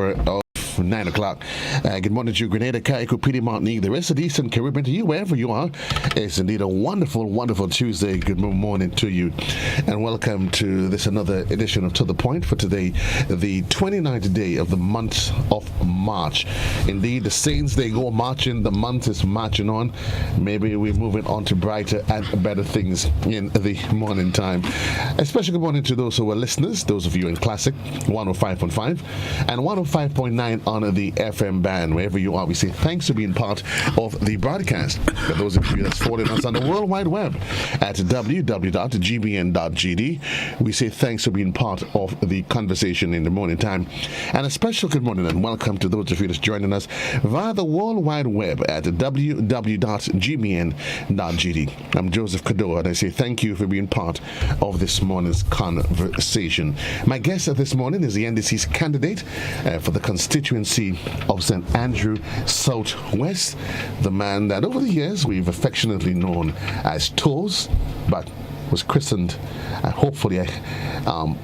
hour of 9 o'clock. Good morning to you, Grenada, Cayuga, Petite Martinique, the rest of the Eastern Caribbean, to you, wherever you are. It's indeed a wonderful, wonderful Tuesday. Good morning to you, and welcome to this another edition of To The Point for today, the 29th day of the month of March. Indeed, the saints, they go marching, the month is marching on. Maybe we're moving on to brighter and better things in the morning time. A special good morning to those who are listeners, those of you in Classic 105.5 and 105.9 on the FM band. Wherever you are, we say thanks for being part of the broadcast. For those of you that's following us on the World Wide Web at www.gbn.gd, we say thanks for being part of the conversation in the morning time. And a special good morning and welcome to those of you that's joining us via the World Wide Web at www.gbn.gd. I'm Joseph Cadore, and I say thank you for being part of this morning's conversation. My guest this morning is the NDC's candidate for the constituency of St. Andrew Southwest, the man that over the years we've affectionately known as Toes, but was christened, hopefully,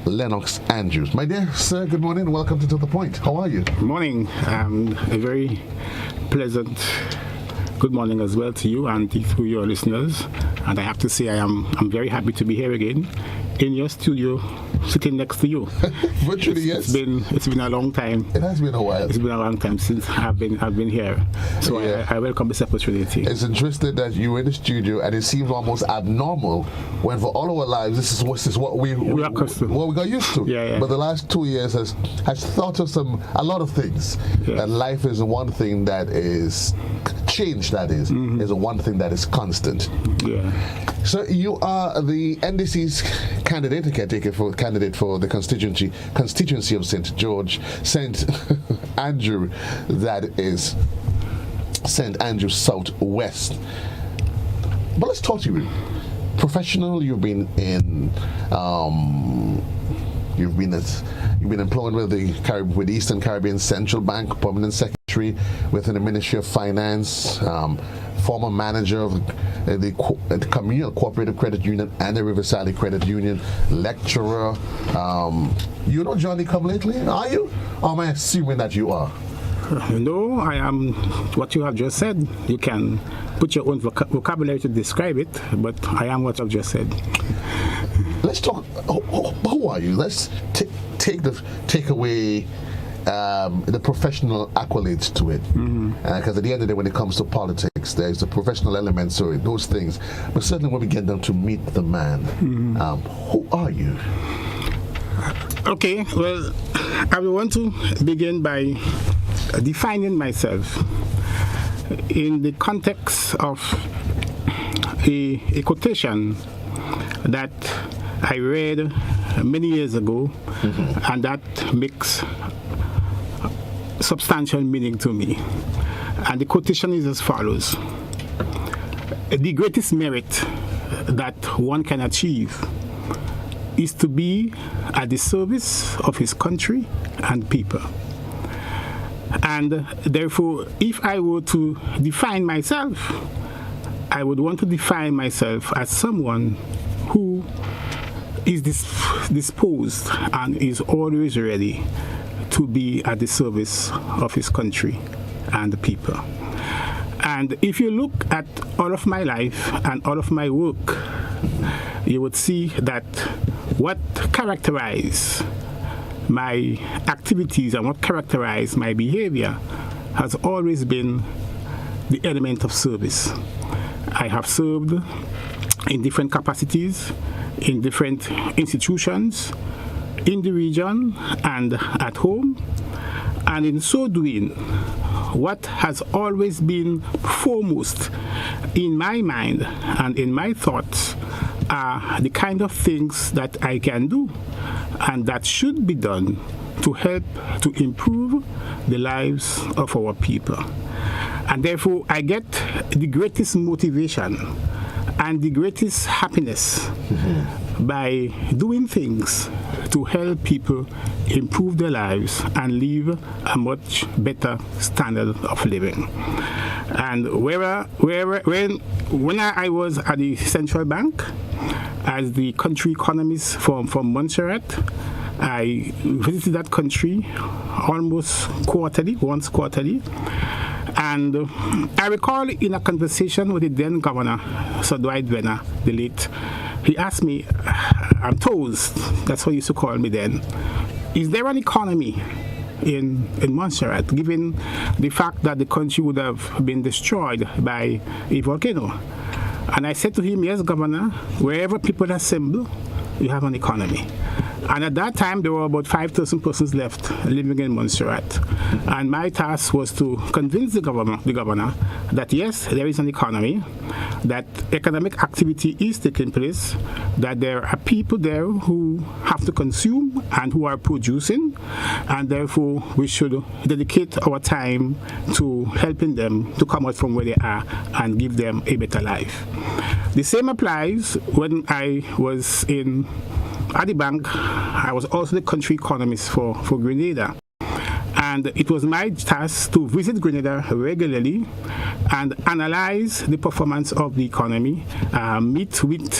Lennox Andrews. My dear sir, good morning and welcome to The Point. How are you? Good morning. A very pleasant good morning as well to you and to your listeners. And I have to say I'm very happy to be here again in your studio, sitting next to you. Virtually, yes. It's been a long time. It has been a while. It's been a long time since I've been here. So yeah. I welcome this opportunity. It's interesting that you were in the studio, and it seems almost abnormal when for all our lives this is what we got used to. Yeah. But the last 2 years has taught us a lot of things. Yeah. And life is one thing that is change. That is a one thing that is constant. Yeah. So you are the NDC's candidate for the constituency of St. Andrew, that is St. Andrew Southwest. But let's talk to you. Professional, you've been employed with the Eastern Caribbean Central Bank, permanent secretary within the Ministry of Finance, former manager of the Communal Cooperative Credit Union and the River Sally Credit Union, lecturer. You know Johnny Come Lately, are you? Or am I assuming that you are? No, I am what you have just said. You can put your own vocabulary to describe it, but I am what I've just said. Let's talk. Who are you? Let's take away the professional accolades to it, because at the end of the day, when it comes to politics, there's a professional element to it, those things. But certainly, when we get down to meet the man, who are you? Okay, well, I will want to begin by defining myself in the context of a quotation that I read many years ago, and that makes substantial meaning to me. And the quotation is as follows: the greatest merit that one can achieve is to be at the service of his country and people. And therefore, if I were to define myself, I would want to define myself as someone who is disposed and is always ready to be at the service of his country and the people. And if you look at all of my life and all of my work, you would see that what characterizes my activities and what characterizes my behavior has always been the element of service. I have served in different capacities, in different institutions, in the region and at home, and in so doing, what has always been foremost in my mind and in my thoughts are the kind of things that I can do and that should be done to help to improve the lives of our people. And therefore, I get the greatest motivation and the greatest happiness by doing things to help people improve their lives and live a much better standard of living. And when I was at the central bank as the country economist from Montserrat, I visited that country almost once quarterly. And I recall in a conversation with the then governor, Sir Dwight Venner, the late, he asked me, I'm toast, that's what he used to call me then, is there an economy in Montserrat, given the fact that the country would have been destroyed by a volcano? And I said to him, yes, Governor, wherever people assemble, you have an economy. And at that time, there were about 5,000 persons left living in Montserrat. And my task was to convince the governor that yes, there is an economy, that economic activity is taking place, that there are people there who have to consume and who are producing, and therefore we should dedicate our time to helping them to come out from where they are and give them a better life. The same applies when I was at the bank. I was also the country economist for Grenada. And it was my task to visit Grenada regularly and analyze the performance of the economy, meet with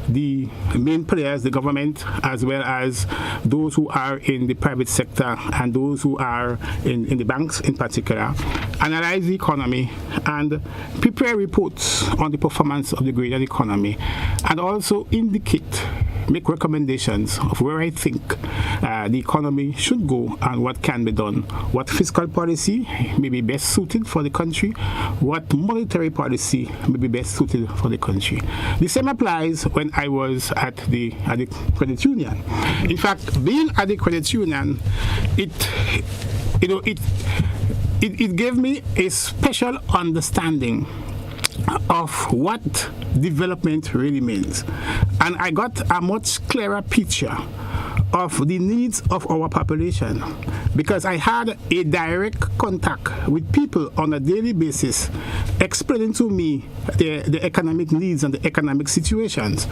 the main players, the government, as well as those who are in the private sector and those who are in the banks in particular, analyze the economy and prepare reports on the performance of the Grenadian economy, and also make recommendations of where I think the economy should go and what can be done, what fiscal policy may be best suited for the country, what monetary policy may be best suited for the country. The same applies when I was at the credit union. In fact, being at the credit union, it gave me a special understanding of what development really means. And I got a much clearer picture of the needs of our population, because I had a direct contact with people on a daily basis explaining to me the economic needs and the economic situations.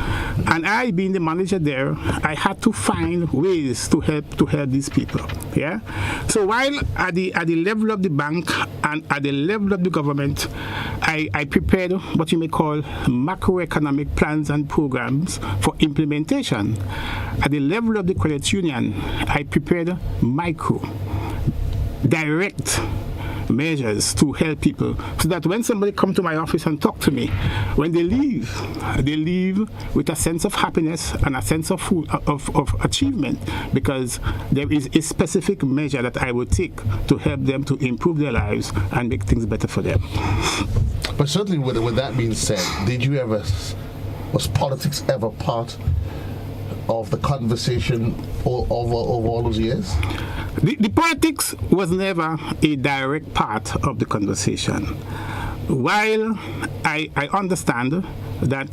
And I, being the manager there, I had to find ways to help these people. Yeah. So while at the level of the bank and at the level of the government, I prepared what you may call macroeconomic plans and programs for implementation. At the level of the credit union, I prepared direct measures to help people, so that when somebody come to my office and talk to me, when they leave with a sense of happiness and a sense of achievement, because there is a specific measure that I would take to help them to improve their lives and make things better for them. But certainly, with that being said, was politics ever part of the conversation over all those years? The politics was never a direct part of the conversation. While I understand that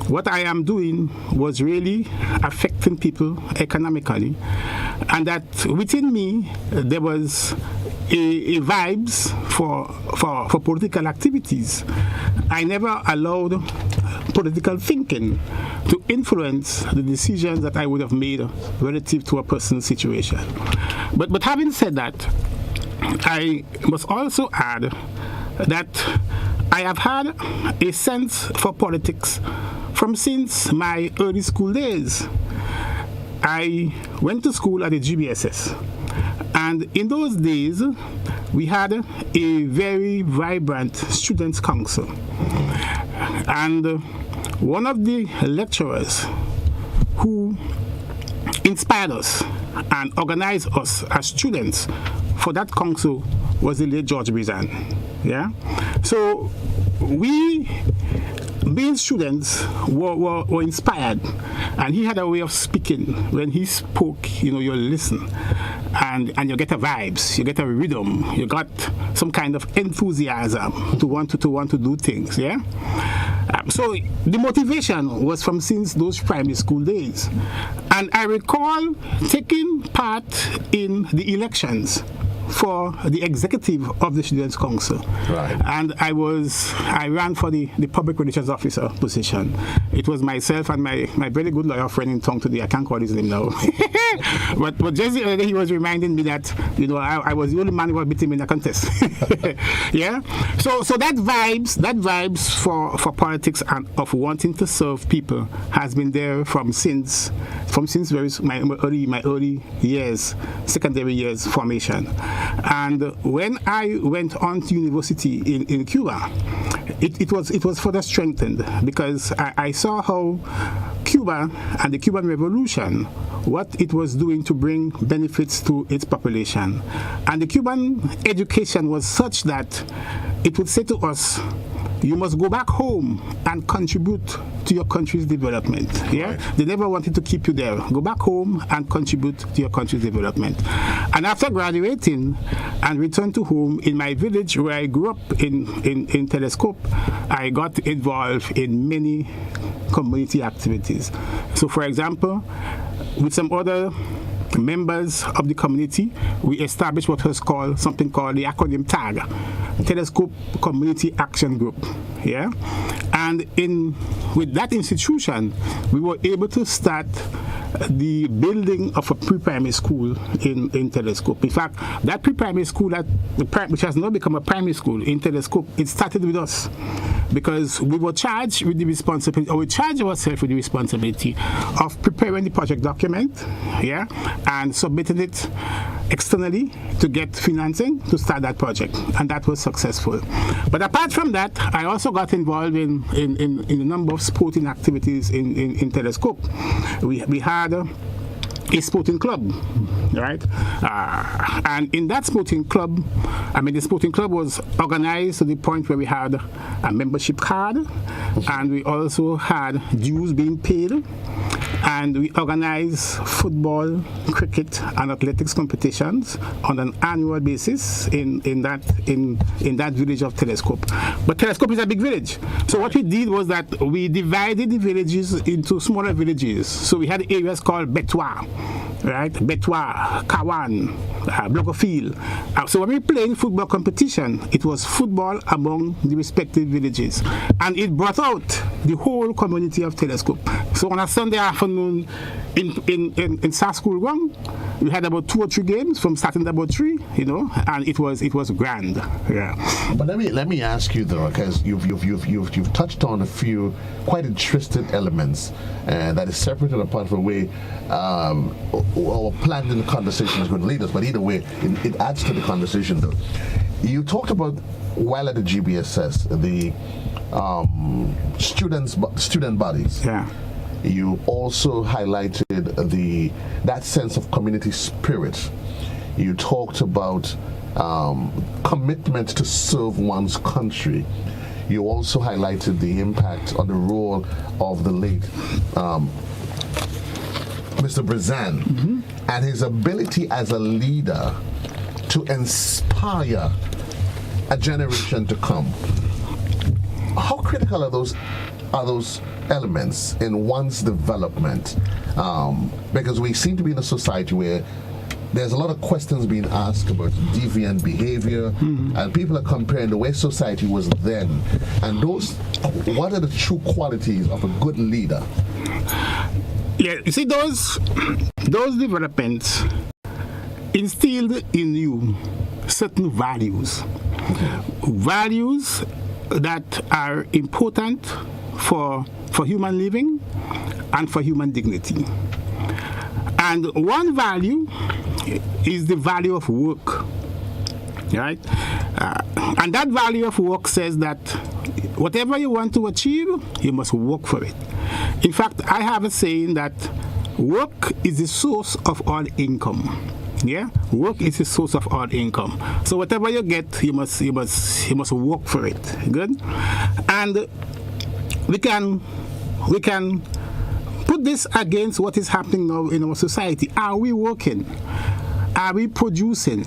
what I am doing was really affecting people economically, and that within me there was a vibes for political activities, I never allowed political thinking to influence the decisions that I would have made relative to a person's situation. But having said that, I must also add that I have had a sense for politics from since my early school days. I went to school at the GBSS, and in those days we had a very vibrant students' council, and one of the lecturers who inspired us and organized us as students for that council was the late George Brizan. Yeah, so we, being students, were inspired, and he had a way of speaking. When he spoke, you listen, and you get a vibes, you get a rhythm, you got some kind of enthusiasm to want to do things. Yeah. So the motivation was from since those primary school days, and I recall taking part in the elections for the executive of the Students' Council. Right. And I ran for the public relations officer position. It was myself and my very good lawyer friend in town today. I can't call his name now. but just the other day he was reminding me that, I was the only man who was beating me in the contest. Yeah. So that vibes for politics and of wanting to serve people has been there from since my early years, secondary years formation. And when I went on to university in Cuba, it was further strengthened because I saw how Cuba and the Cuban Revolution, what it was doing to bring benefits to its population. And the Cuban education was such that it would say to us, you must go back home and contribute to your country's development. Yeah, right. They never wanted to keep you there. Go back home and contribute to your country's development. And after graduating and returned to home in my village where I grew up in Telescope, I got involved in many community activities. So, for example, with some other members of the community, we established what was something called the acronym TAG, Telescope Community Action Group. Yeah, and with that institution, we were able to start the building of a pre-primary school in Telescope. In fact, that pre-primary school which has now become a primary school in Telescope, it started with us because we were charged with the responsibility, or we charged ourselves with the responsibility of preparing the project document, yeah, and submitting it externally to get financing to start that project, and that was successful. But apart from that, I also got involved in a number of sporting activities in Telescope. We had a sporting club, right? And in that sporting club, the sporting club was organized to the point where we had a membership card, and we also had dues being paid, and we organized football, cricket, and athletics competitions on an annual basis in that village of Telescope. But Telescope is a big village, so what we did was that we divided the villages into smaller villages. So we had areas called Betois, right? Betois, Kawan, Blocofield. So when we were playing football competition, it was football among the respective villages, and it brought out the whole community of Telescope. So on a Sunday afternoon in School Ground, we had about 2 or 3 games from starting at about 3, and it was grand. Yeah. But let me ask you though, because you've touched on a few quite interesting elements that is separate and apart from the way our planned in the conversation is going to lead us. But either way, it adds to the conversation though. You talked about while at the GBSS the student bodies. Yeah. You also highlighted that sense of community spirit. You talked about commitment to serve one's country. You also highlighted the impact on the role of the late Mr. Brazan, and his ability as a leader to inspire a generation to come. How critical are those elements in one's development? Because we seem to be in a society where there's a lot of questions being asked about deviant behavior, and people are comparing the way society was then and what are the true qualities of a good leader? Yeah, you see, those developments instilled in you certain values that are important for human living and for human dignity. And one value is the value of work, right? And that value of work says that whatever you want to achieve, you must work for it. In fact, I have a saying that work is the source of all income. Yeah, work is the source of all income. So whatever you get, you must work for it. Good, and we can put this against what is happening now in our society. Are we working? Are we producing?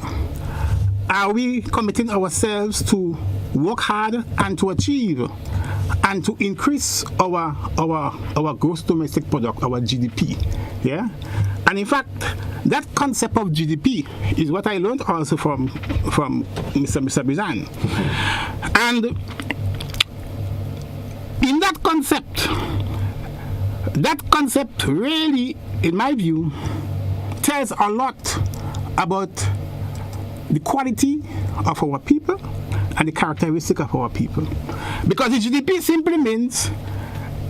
Are we committing ourselves to work hard and to achieve and to increase our gross domestic product, our GDP? Yeah, and in fact, that concept of GDP is what I learned also from Mr. Bizan. And in that concept really, in my view, tells a lot about the quality of our people and the characteristic of our people. Because the GDP simply means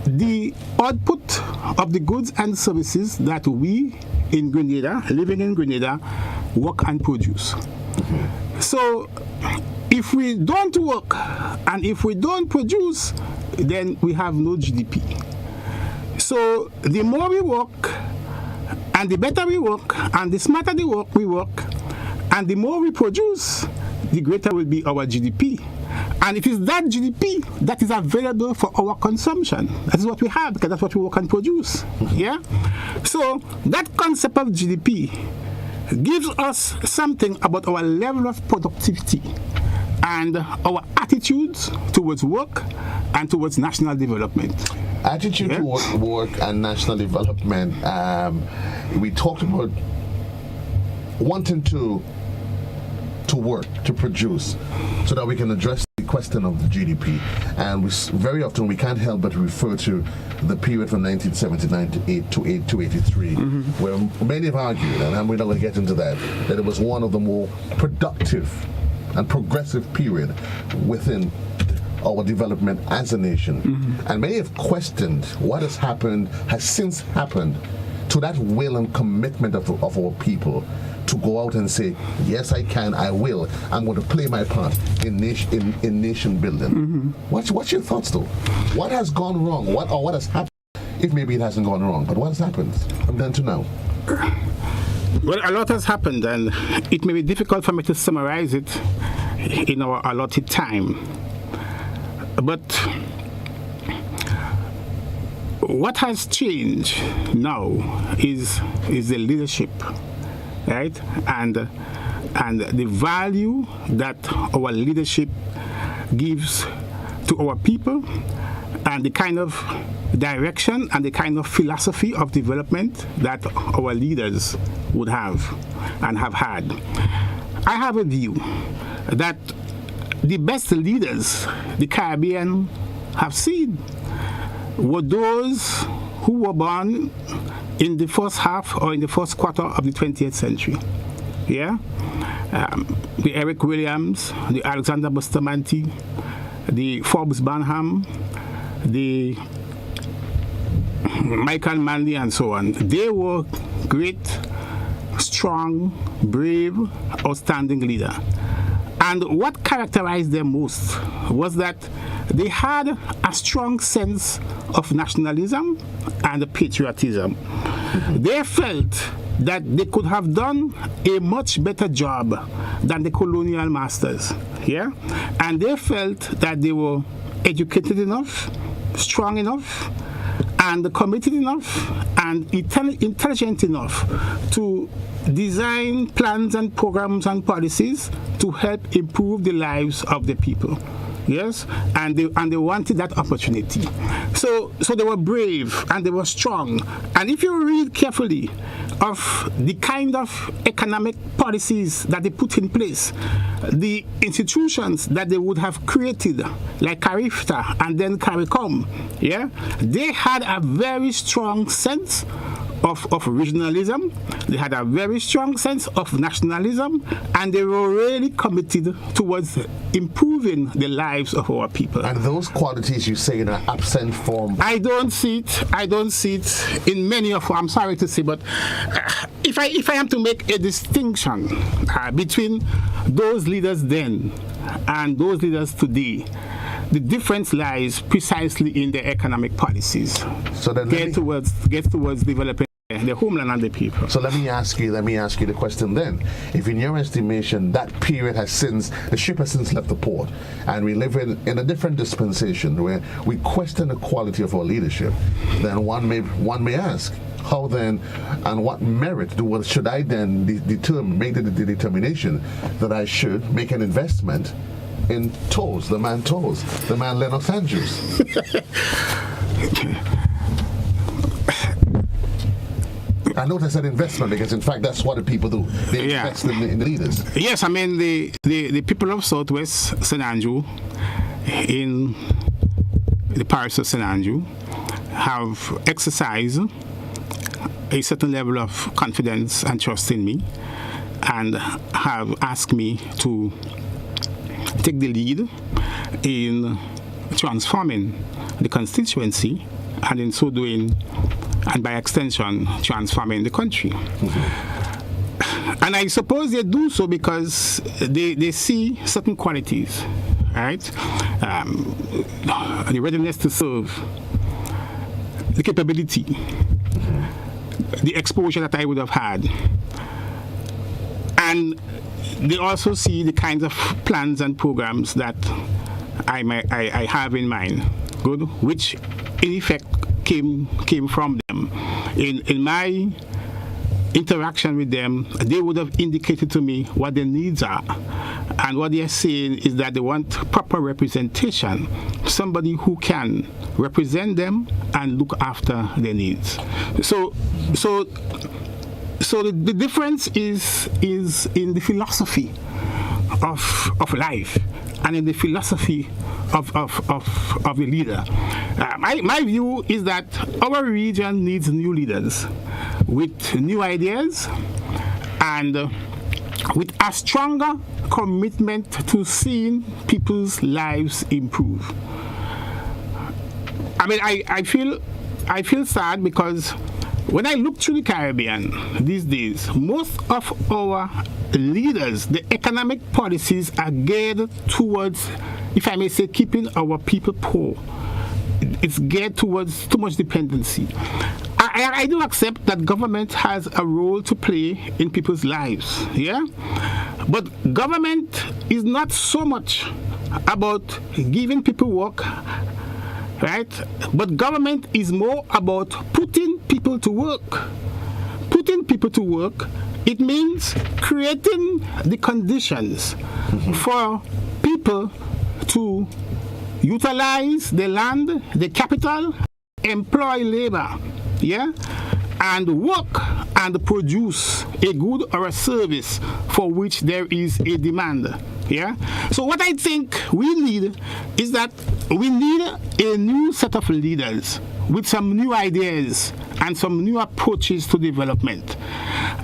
the output of the goods and services that we in Grenada, living in Grenada, work and produce. So if we don't work and if we don't produce, then we have no GDP. So the more we work, and the better we work, and the smarter the work we work, and the more we produce, the greater will be our GDP. And it is that GDP that is available for our consumption. That is what we have, because that's what we work and produce. Yeah? So that concept of GDP gives us something about our level of productivity and our attitudes towards work and towards national development. Attitude to work and national development. We talked about wanting to work, to produce, so that we can address the question of the GDP. And very often we can't help but refer to the period from 1979 to 83, where many have argued, and we're not going to get into that it was one of the more productive and progressive period within our development as a nation. And many have questioned what has since happened to that will and commitment of our people to go out and say, yes, I can, I will, I'm going to play my part in nation building. What's your thoughts, though? What has gone wrong? What has happened? If maybe it hasn't gone wrong, but what has happened from then to now? Well, a lot has happened, and it may be difficult for me to summarize it in our allotted time. But what has changed now is the leadership, right? And the value that our leadership gives to our people, and the kind of direction and the kind of philosophy of development that our leaders would have and have had. I have a view that the best leaders the Caribbean have seen were those who were born in the first half or in the first quarter of the 20th century. Yeah? The Eric Williams, the Alexander Bustamante, the Forbes Barnham, the Michael Manley, and so on. They were great, strong, brave, outstanding leaders. And what characterized them most was that they had a strong sense of nationalism and patriotism. They felt that they could have done a much better job than the colonial masters. Yeah? And they felt that they were educated enough, strong enough, and committed enough, and intelligent enough to design plans and programs and policies to help improve the lives of the people. Yes, and they wanted that opportunity. So they were brave and they were strong. And if you read carefully of the kind of economic policies that they put in place, the institutions that they would have created, like CARIFTA and then CARICOM, yeah, they had a very strong sense of regionalism. They had a very strong sense of nationalism, and they were really committed towards improving the lives of our people. And those qualities you say in an absent form? I don't see it in many of them. I'm sorry to say, but if I am to make a distinction between those leaders then and those leaders today, the difference lies precisely in their economic policies. So then get towards developing the homeland and the people. So let me ask you the question then. If in your estimation that period the ship has since left the port, and we live in a different dispensation where we question the quality of our leadership, then one may ask, how then, and what merit should I then make the determination that I should make an investment in Toes, the man Lennox Andrews? I noticed that investment because, in fact, that's what the people do. They invest in the leaders. Yes, I mean, the people of Southwest St. Andrew in the parish of St. Andrew have exercised a certain level of confidence and trust in me and have asked me to take the lead in transforming the constituency and in so doing, and by extension, transforming the country. And I suppose they do so because they see certain qualities, right? The readiness to serve, the capability, the exposure that I would have had. And they also see the kinds of plans and programs that I have in mind, good, which in effect came from them. In my interaction with them, they would have indicated to me what their needs are. And what they are saying is that they want proper representation, somebody who can represent them and look after their needs. So the difference is in the philosophy of life and in the philosophy of the leader. My view is that our region needs new leaders with new ideas and with a stronger commitment to seeing people's lives improve. I mean, I feel sad because when I look through the Caribbean these days, most of our leaders, the economic policies are geared towards, if I may say, keeping our people poor. It's geared towards too much dependency. I do accept that government has a role to play in people's lives, yeah? But government is not so much about giving people work, right? But government is more about putting people to work. Putting people to work, it means creating the conditions for people to utilize the land, the capital, employ labor, yeah, and work and produce a good or a service for which there is a demand. Yeah. So what I think we need is that we need a new set of leaders with some new ideas and some new approaches to development.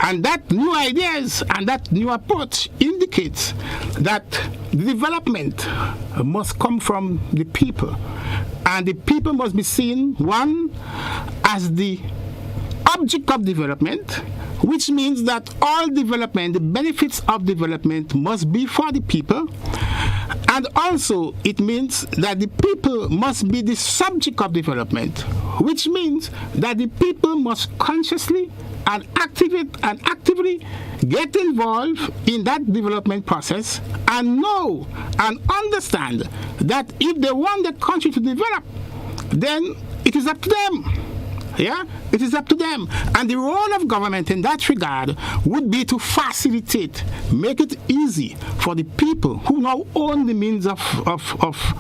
And that new ideas and that new approach indicates that the development must come from the people. And the people must be seen, one, as the object of development, which means that all development, the benefits of development must be for the people. And also, it means that the people must be the subject of development, which means that the people must consciously and actively get involved in that development process and know and understand that if they want the country to develop, then it is up to them. Yeah, it is up to them. And the role of government in that regard would be to facilitate, make it easy for the people who now own the means of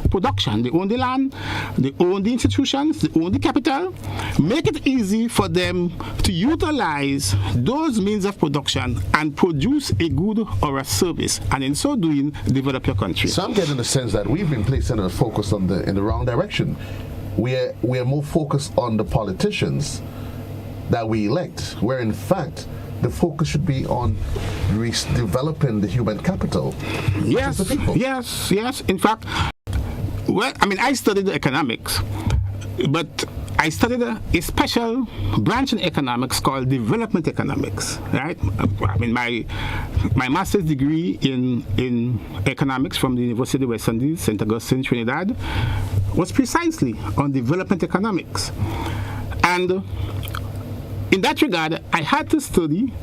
production. They own the land, they own the institutions, they own the capital. Make it easy for them to utilize those means of production and produce a good or a service, and in so doing, develop your country. So I'm getting the sense that we've been placing a focus in the wrong direction. We are more focused on the politicians that we elect, where in fact the focus should be on developing the human capital. Yes, the people. yes. In fact, well, I mean, I studied economics, but I studied a special branch in economics called development economics, right? I mean, my master's degree in economics from the University of West Indies, St. Augustine, Trinidad, was precisely on development economics. And in that regard, I had to study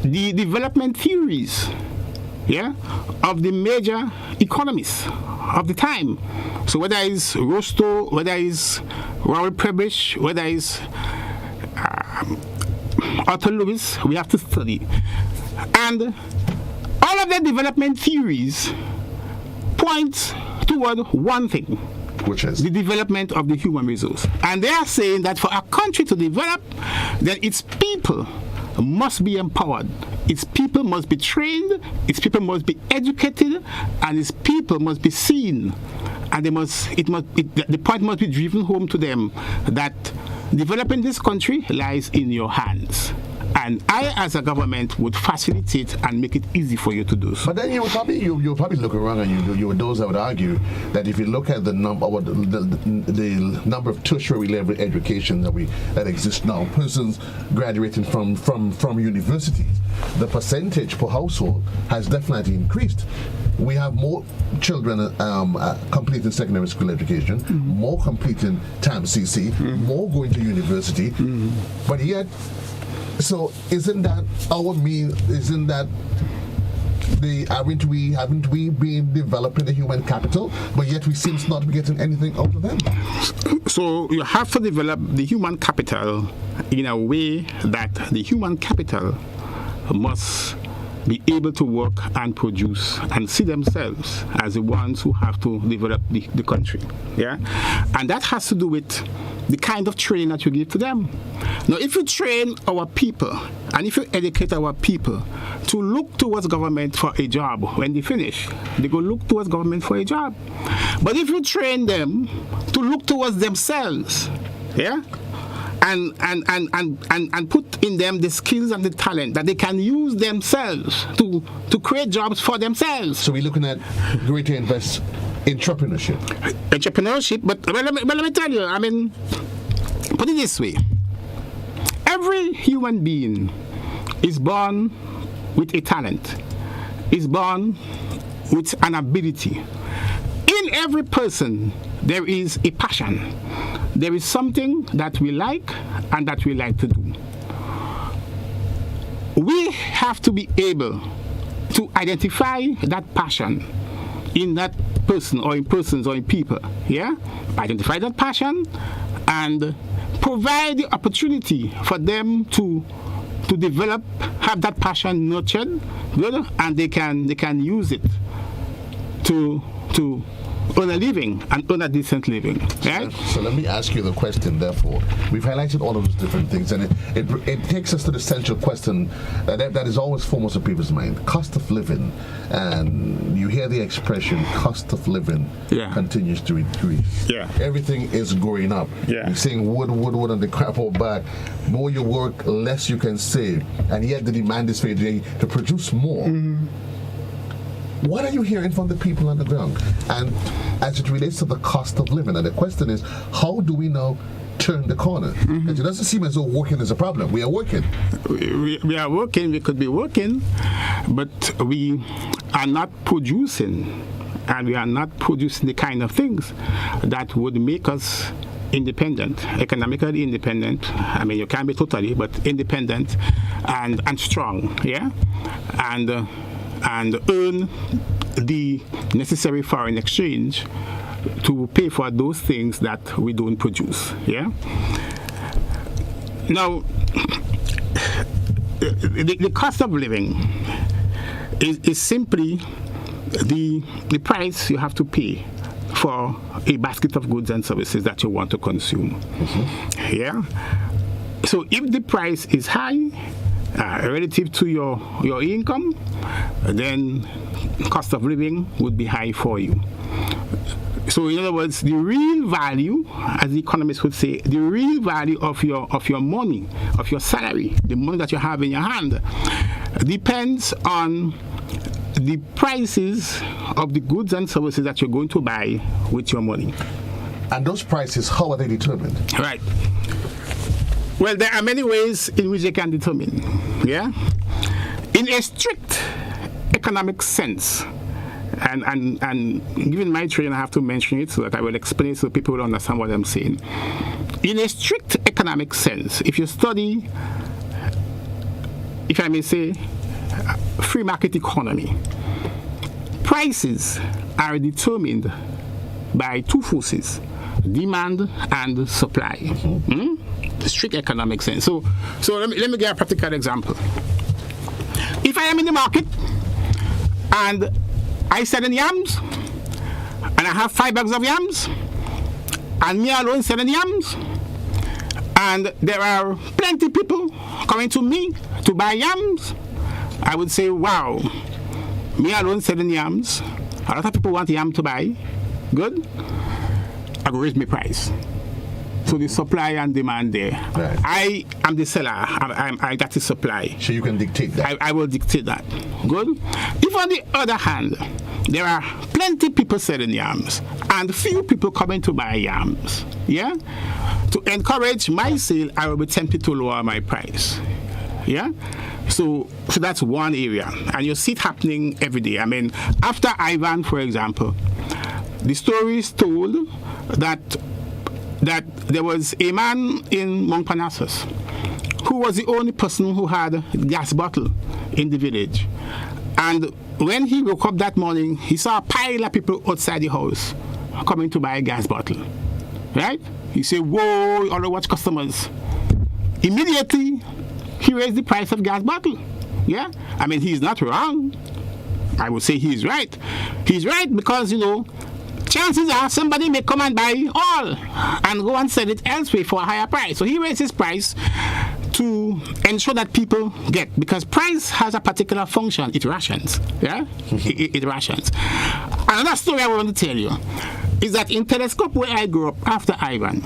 the development theories, yeah, of the major economists of the time. So whether it's Rostow, whether it's Raoul Prebisch, whether it's Arthur Lewis, we have to study. And all of their development theories point toward one thing, Which is? The development of the human resource. And they are saying that for a country to develop, then its people must be empowered. Its people must be trained, its people must be educated, and its people must be seen. And the point must be driven home to them that developing this country lies in your hands. And I, as a government, would facilitate and make it easy for you to do so. But then you'll probably look around and you those that would argue that if you look at the number of tertiary level education that exists now, persons graduating from universities, the percentage per household has definitely increased. We have more children completing secondary school education, more completing TAM CC, more going to university, but yet. So isn't that our mean? Isn't that haven't we been developing the human capital, but yet we seem not to be getting anything out of them? So you have to develop the human capital in a way that the human capital must be able to work and produce and see themselves as the ones who have to develop the country. Yeah, and that has to do with the kind of training that you give to them. Now, if you train our people and if you educate our people to look towards government for a job when they finish, they go look towards government for a job. But if you train them to look towards themselves, yeah, and put in them the skills and the talent that they can use themselves to create jobs for themselves. So we're looking at greater entrepreneurship, but let me tell you, I mean, put it this way. Every human being is born with a talent, is born with an ability. In every person, there is a passion. There is something that we like and that we like to do. We have to be able to identify that passion in that person or in persons or in people, yeah? Identify that passion and provide the opportunity for them to develop, have that passion nurtured, and they can use it to earn a living and earn a decent living. Right? So let me ask you the question, therefore. We've highlighted all of those different things, and it takes us to the central question that is always foremost in people's mind: cost of living. And you hear the expression, cost of living continues to increase. Yeah. Everything is going up. Yeah. You're saying wood on the crap or back. More you work, less you can save. And yet the demand is for you to produce more. Mm-hmm. What are you hearing from the people on the ground? And as it relates to the cost of living, and the question is, how do we now turn the corner? Mm-hmm. It doesn't seem as though working is a problem. We are working. We are working. We could be working, but we are not producing, and we are not producing the kind of things that would make us independent, economically independent. I mean, you can't be totally, but independent and strong, yeah, and earn the necessary foreign exchange to pay for those things that we don't produce. Yeah. Now, the cost of living is simply the price you have to pay for a basket of goods and services that you want to consume. Mm-hmm. Yeah. So if the price is high relative to your income, then cost of living would be high for you. So in other words, the real value, as the economists would say, the real value of your money, of your salary, the money that you have in your hand, depends on the prices of the goods and services that you're going to buy with your money. And those prices, how are they determined? Right. Well, there are many ways in which they can determine. Yeah. In a strict economic sense, and given my training, I have to mention it so that I will explain it so people will understand what I'm saying. In a strict economic sense, if you study, if I may say, free market economy, prices are determined by two forces: demand and supply. Mm-hmm. The strict economic sense. So let me give a practical example. If I am in the market and I sell in yams and I have 5 bags of yams, and me alone selling yams, and there are plenty people coming to me to buy yams, I would say, wow, me alone selling yams, a lot of people want yam to buy, good, I will raise my price. So the supply and demand there. Right. I am the seller. I got the supply. So you can dictate that. I will dictate that. Good. If on the other hand, there are plenty people selling yams and few people coming to buy yams, yeah? To encourage my sale, I will be tempted to lower my price. Yeah? So that's one area. And you see it happening every day. I mean, after Ivan, for example, the story is told that there was a man in Montparnasse who was the only person who had a gas bottle in the village. And when he woke up that morning, he saw a pile of people outside the house coming to buy a gas bottle. Right? He said, whoa, all the watch customers. Immediately, he raised the price of gas bottle. Yeah? I mean, he's not wrong. I would say he's right. He's right because, chances are somebody may come and buy all and go and sell it elsewhere for a higher price. So he raised his price to ensure that people get, because price has a particular function. It rations. Yeah? It rations. Another story I want to tell you is that in Telescope, where I grew up after Ivan,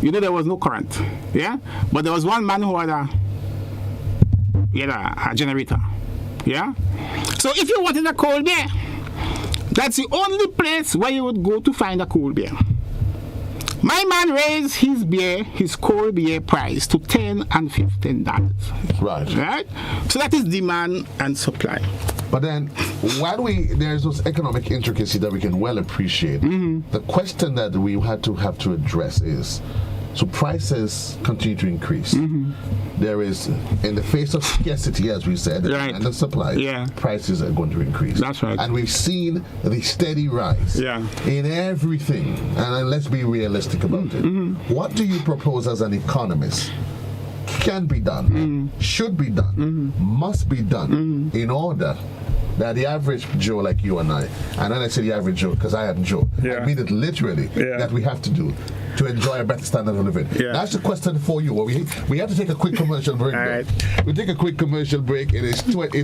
there was no current. Yeah? But there was one man who had a generator. Yeah? So if you wanted a cold beer, that's the only place where you would go to find a cold beer. My man raised his cold beer price to $10 and $15. Right? So that is demand and supply. But then, while there's those economic intricacies that we can well appreciate, the question that we have to address is, so prices continue to increase. There is, in the face of scarcity, as we said, and the supply, prices are going to increase. That's right. And we've seen the steady rise in everything. And let's be realistic about it. What do you propose as an economist can be done, should be done, must be done in order that the average Joe like you and then I say the average Joe because I am Joe, I mean it literally, that we have to do to enjoy a better standard of living? That's the question for you. We have to take a quick commercial break. All right. We take a quick commercial break. It's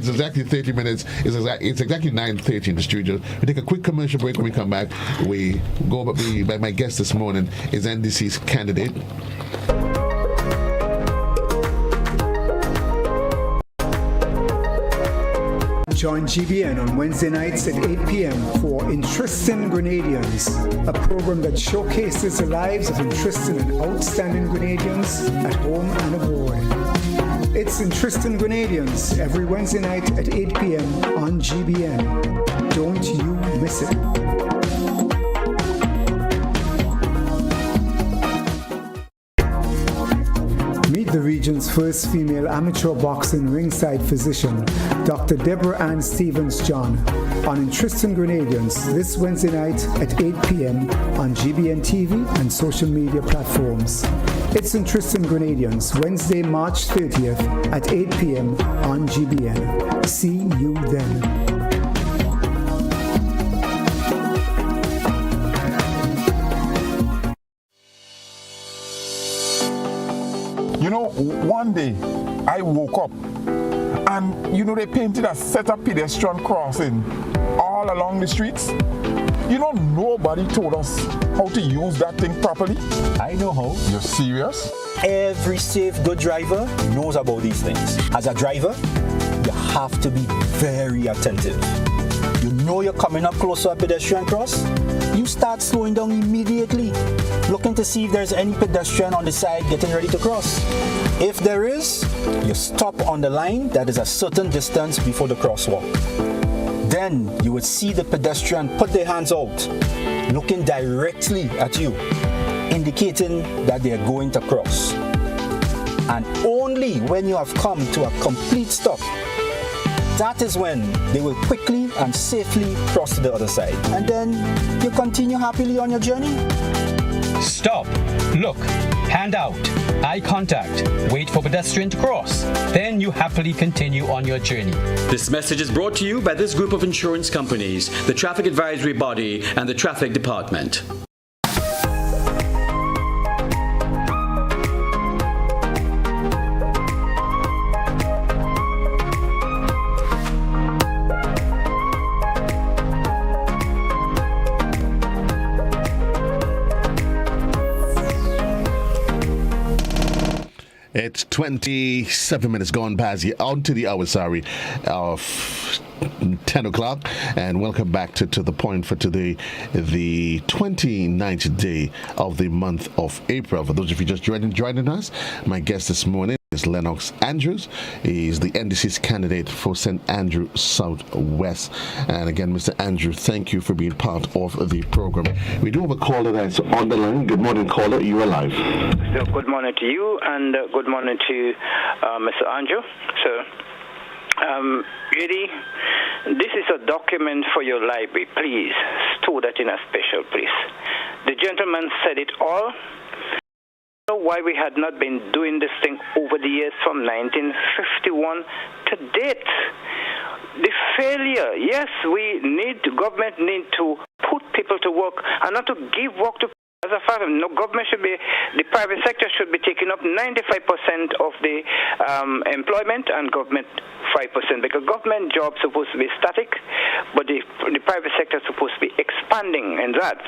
exactly 30 minutes. It's exactly 9:30 in the studio. We take a quick commercial break. When we come back, we go by my guest this morning is NDC's candidate. Join GBN on Wednesday nights at 8 p.m. for Interesting Grenadians, a program that showcases the lives of interesting and outstanding Grenadians at home and abroad. It's Interesting Grenadians every Wednesday night at 8 p.m. on GBN. Don't you miss it. The region's first female amateur boxing ringside physician, Dr. Deborah Ann Stevens-John, on Interesting Grenadians this Wednesday night at 8 p.m. on GBN TV and social media platforms. It's Interesting Grenadians, Wednesday, March 30th at 8 p.m. on GBN. See you then. One day I woke up and they painted a set of pedestrian crossing all along the streets. Nobody told us how to use that thing properly. I know how. You're serious? Every safe, good driver knows about these things. As a driver, you have to be very attentive. You're coming up close to a pedestrian cross, you start slowing down immediately, looking to see if there's any pedestrian on the side getting ready to cross. If there is, you stop on the line that is a certain distance before the crosswalk. Then you would see the pedestrian put their hands out, looking directly at you, indicating that they are going to cross. And only when you have come to a complete stop, that is when they will quickly and safely cross to the other side. And then you continue happily on your journey. Stop, look, hand out, eye contact, wait for pedestrian to cross. Then you happily continue on your journey. This message is brought to you by this group of insurance companies, the Traffic Advisory Body, and the Traffic Department. It's 27 minutes gone past on to the hour, of 10 o'clock, and welcome back to The Point for today, the 29th day of the month of April. For those of you just joining us, my guest this morning is Lennox Andrews. He's the NDC's candidate for St. Andrew Southwest. And again, Mr. Andrew, thank you for being part of the program. We do have a caller that's on the line. Good morning, caller. You're alive. So good morning to you, and good morning to Mr. Andrew. So, really, this is a document for your library. Please store that in a special place. The gentleman said it all. Why we had not been doing this thing over the years from 1951 to date. The failure, yes, government need to put people to work and not to give work to. As a fact, no government should be, the private sector should be taking up 95% of the employment, and government 5%, because government jobs supposed to be static, but the private sector is supposed to be expanding in that.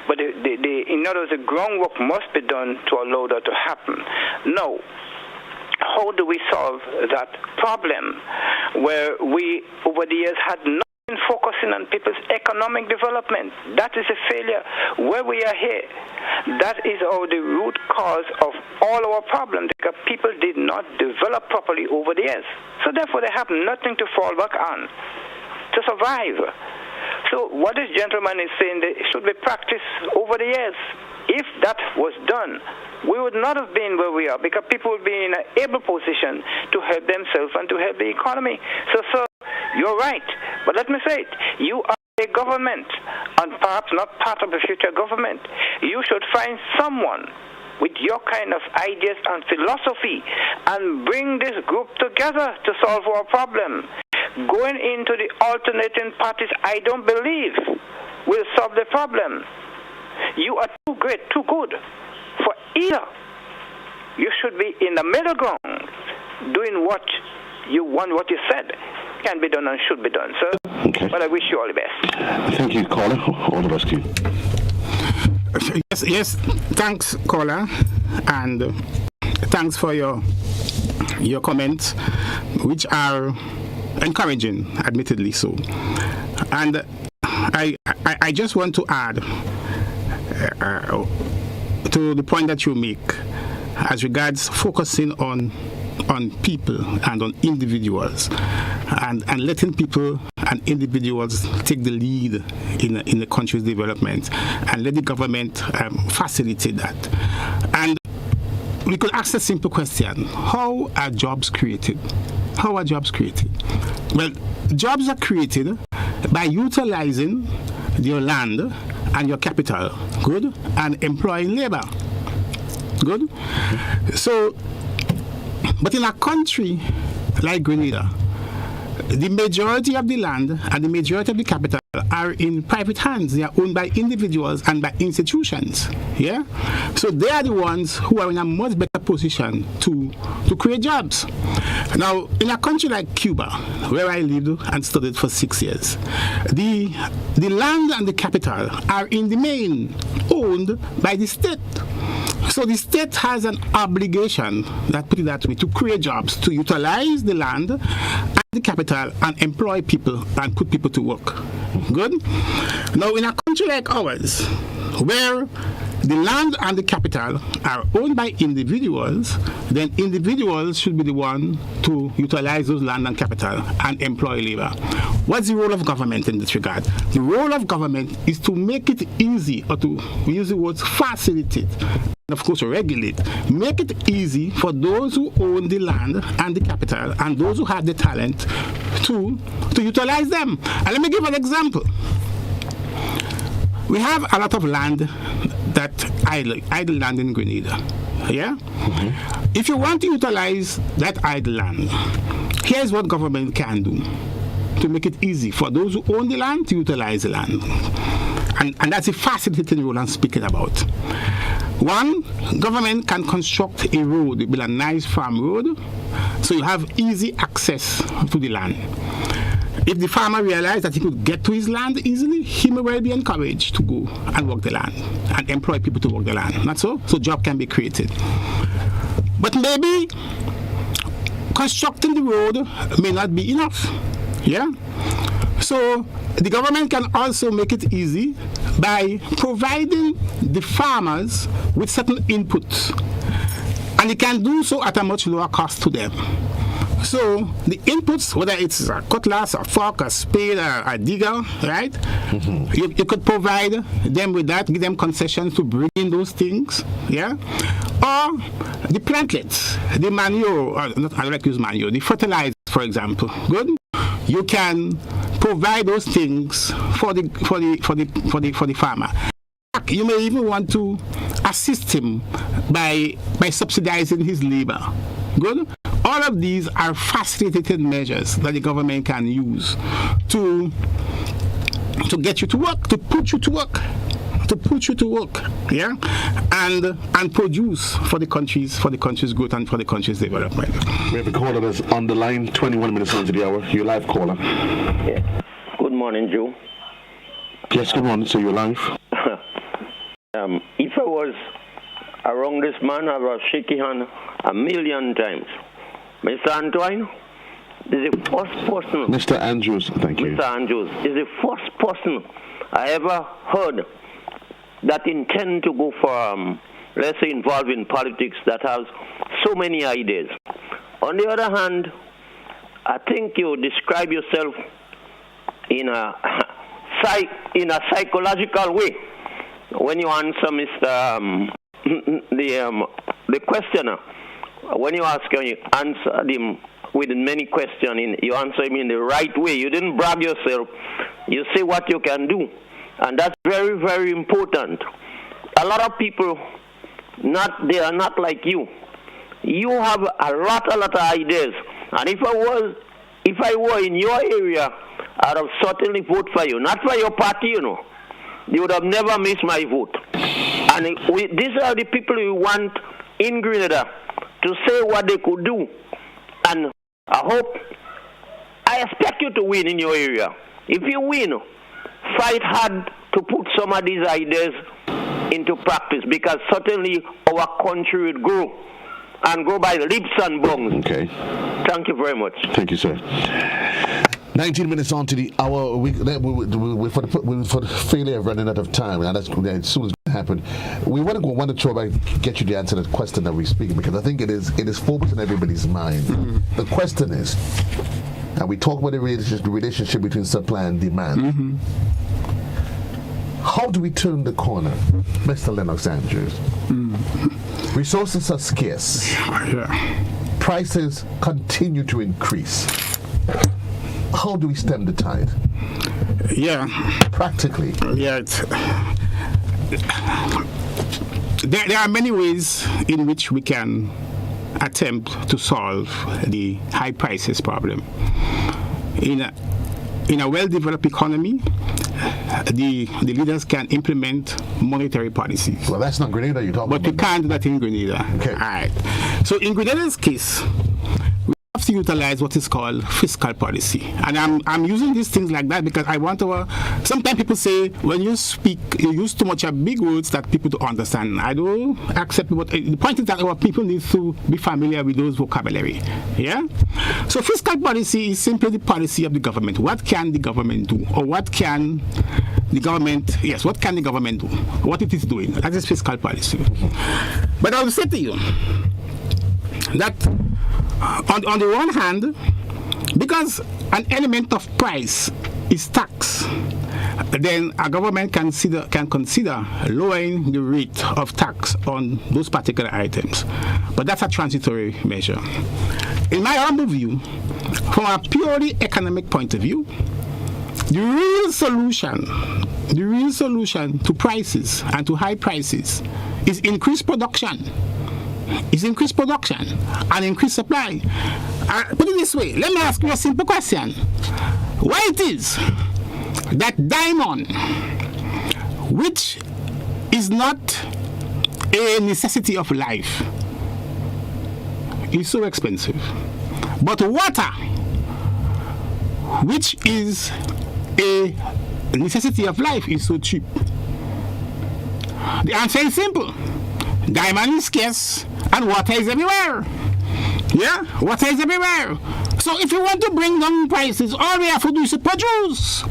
But in other words, the groundwork must be done to allow that to happen. Now, how do we solve that problem where we, over the years, had not been focusing on people's economic development? That is a failure. Where we are here, that is the root cause of all our problems, because people did not develop properly over the years. So therefore, they have nothing to fall back on to survive. So what this gentleman is saying, that should be practiced over the years. If that was done, we would not have been where we are, because people would be in an able position to help themselves and to help the economy. So, sir, you're right. But let me say it. You are a government, and perhaps not part of the future government. You should find someone with your kind of ideas and philosophy and bring this group together to solve our problem. Going into the alternating parties, I don't believe will solve the problem. You are too great, too good for either. You should be in the middle ground, doing what you want, what you said can be done and should be done, sir. Okay. But I wish you all the best. Thank you, caller. All the best to you. Yes. Thanks, caller, and thanks for your comments, which are encouraging, admittedly so. And I just want to add to the point that you make as regards focusing on people and on individuals, and letting people and individuals take the lead in the country's development, and let the government facilitate that. And we could ask a simple question: how are jobs created? How are jobs created? Well, jobs are created by utilizing your land and your capital, good, and employing labor, good. So, but in a country like Grenada, the majority of the land and the majority of the capital are in private hands. They are owned by individuals and by institutions. Yeah? So they are the ones who are in a much better position to create jobs. Now, in a country like Cuba, where I lived and studied for 6 years, the land and the capital are in the main owned by the state. So the state has an obligation, put it that way, to create jobs, to utilize the land and the capital and employ people and put people to work. Good? Now, in a country like ours, where the land and the capital are owned by individuals, then individuals should be the one to utilize those land and capital and employ labor. What's the role of government in this regard? The role of government is to make it easy, or to use the words facilitate, and of course regulate, make it easy for those who own the land and the capital and those who have the talent to utilize them. And let me give an example. We have a lot of land that idle land in Grenada. Yeah? Mm-hmm. If you want to utilize that idle land, here's what government can do to make it easy for those who own the land to utilize the land. And that's a facilitating role I'm speaking about. One, government can construct a road, build a nice farm road, so you have easy access to the land. If the farmer realized that he could get to his land easily, he may well be encouraged to go and work the land and employ people to work the land. Not so? So job can be created. But maybe constructing the road may not be enough. Yeah? So the government can also make it easy by providing the farmers with certain inputs. And it can do so at a much lower cost to them. So the inputs, whether it's a cutlass, a fork, a spade, a digger, right? You could provide them with that, give them concessions to bring in those things, yeah? Or the plantlets, the manure, I don't like to use manure, the fertilizer, for example. Good. You can provide those things for the farmer. You may even want to assist him by subsidizing his labor. Good. All of these are facilitated measures that the government can use to get you to work, to put you to work, yeah, and produce for the country's growth and for the country's development. We have a caller that's on the line, 21 minutes onto the hour. You're live, caller. Yeah. Good morning, Joe. Yes, good morning. So you're live. If I was around this man, I would shake his hand 1,000,000 times. Mr. Antoine is the first person. Mr. Andrews, thank you. Mr. Andrews is the first person I ever heard that intend to go for, let's say, involved in politics that has so many ideas. On the other hand, I think you describe yourself in a psychological way when you answer Mr. The questioner. When you answer him with many questions, you answer him in the right way. You didn't brag yourself. You say what you can do. And that's very, very important. A lot of people, they are not like you. You have a lot of ideas. And if I were in your area, I'd have certainly voted for you. Not for your party, you know. You would have never missed my vote. And these are the people we want in Grenada to say what they could do. And I expect you to win in your area. If you win, fight hard to put some of these ideas into practice, because certainly our country will grow and grow by leaps and bounds. Okay. Thank you very much. Thank you, sir. 19 minutes on to the hour. We for the failure of running out of time, and that's as soon as it happened. We want to try to get you the answer to the question that we're speaking, because I think it is focused on everybody's mind. The question is, and we talk about the relationship between supply and demand. How do we turn the corner, Mr. Lennox Andrews? Resources are scarce. Prices continue to increase. How do we stem the tide? Yeah. Practically. Yeah. There are many ways in which we can attempt to solve the high prices problem. In a well-developed economy, the leaders can implement monetary policies. Well, that's not Grenada you're talking about. But we can't do that in Grenada. Okay. All right. So in Grenada's case, have to utilize what is called fiscal policy. And I'm using these things like that because I want sometimes people say when you speak, you use too much of big words that people don't understand. I don't accept what the point is that our people need to be familiar with those vocabulary. Yeah? So fiscal policy is simply the policy of the government. What can the government do? Or what can the government do? What it is doing. That is fiscal policy. But I will say to you that on the one hand, because an element of price is tax, then a government can consider lowering the rate of tax on those particular items. But that's a transitory measure. In my humble view, from a purely economic point of view, the real solution to prices and to high prices is increased production. And increased supply. Put it this way, let me ask you a simple question. Why it is that diamond, which is not a necessity of life, is so expensive, but water, which is a necessity of life, is so cheap? The answer is simple. Diamond is scarce and water is everywhere. Yeah, water is everywhere. So if you want to bring down prices, all we have to do is produce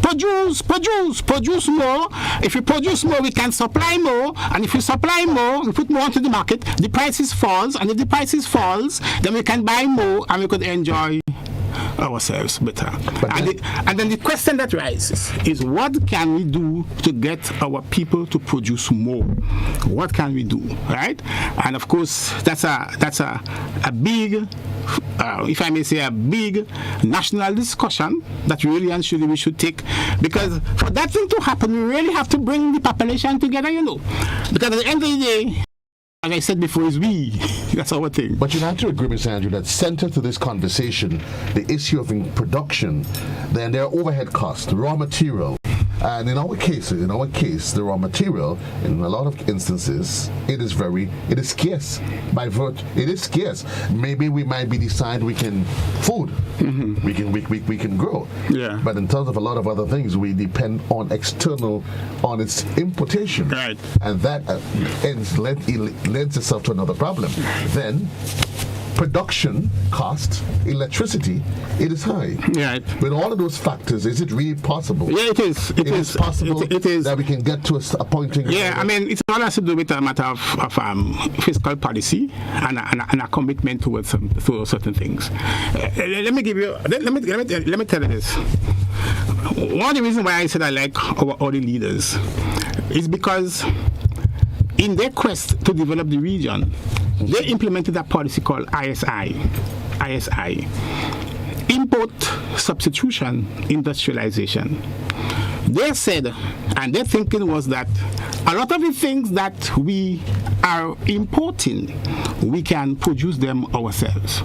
more. If you produce more, we can supply more. And if you supply more, we put more onto the market, the prices falls. And if the prices falls, then we can buy more and we could enjoy ourselves better. And then the question that rises is, what can we do to get our people to produce more? What can we do, right? And of course, that's a big, if I may say, a big national discussion that really and truly we should take, because for that thing to happen, we really have to bring the population together, because at the end of the day, as I said before, is we. That's our thing. But you have to agree, Mr. Andrew, that center to this conversation, the issue of production, then there are overhead costs, raw material. And in our case, the raw material, in a lot of instances, it is scarce. It is scarce. Maybe we might be decide we can food. Mm-hmm. We can grow. Yeah. But in terms of a lot of other things, we depend on on its importation. Right. And that lends itself to another problem. Then production cost, electricity, it is high. Right. With all of those factors, is it really possible? Yeah, it is. It is possible it is. that we can get to a point. Yeah, I mean, it's all has to do with a matter of fiscal policy and a commitment towards certain things. Let me tell you this. One of the reasons why I said I like our early leaders is because in their quest to develop the region, they implemented a policy called ISI, import substitution industrialization. They said, and their thinking was that a lot of the things that we are importing, we can produce them ourselves.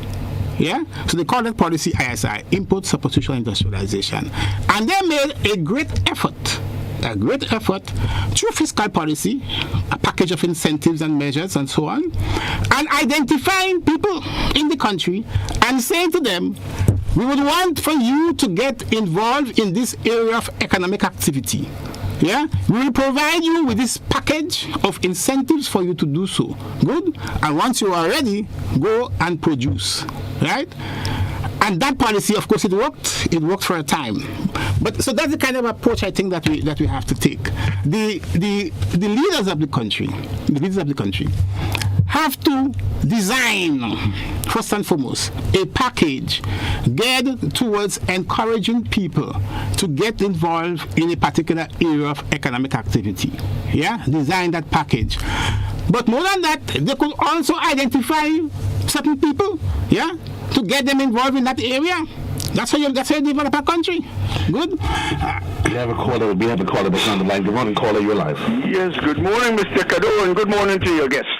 Yeah? So they call that policy ISI, import substitution industrialization. And they made a great effort through fiscal policy, a package of incentives and measures and so on, and identifying people in the country and saying to them, we would want for you to get involved in this area of economic activity. Yeah, we will provide you with this package of incentives for you to do so. Good? And once you are ready, go and produce. Right? And that policy, of course, it worked. It worked for a time. But so that's the kind of approach I think that we have to take. The leaders of the country, have to design, first and foremost, a package geared towards encouraging people to get involved in a particular area of economic activity. Yeah, design that package. But more than that, they could also identify certain people. Yeah. To get them involved in that area. That's how you develop a country. Good? We have a caller that's on the line. Good morning, caller, you're live. Yes, good morning, Mr. Cadore, and good morning to your guests.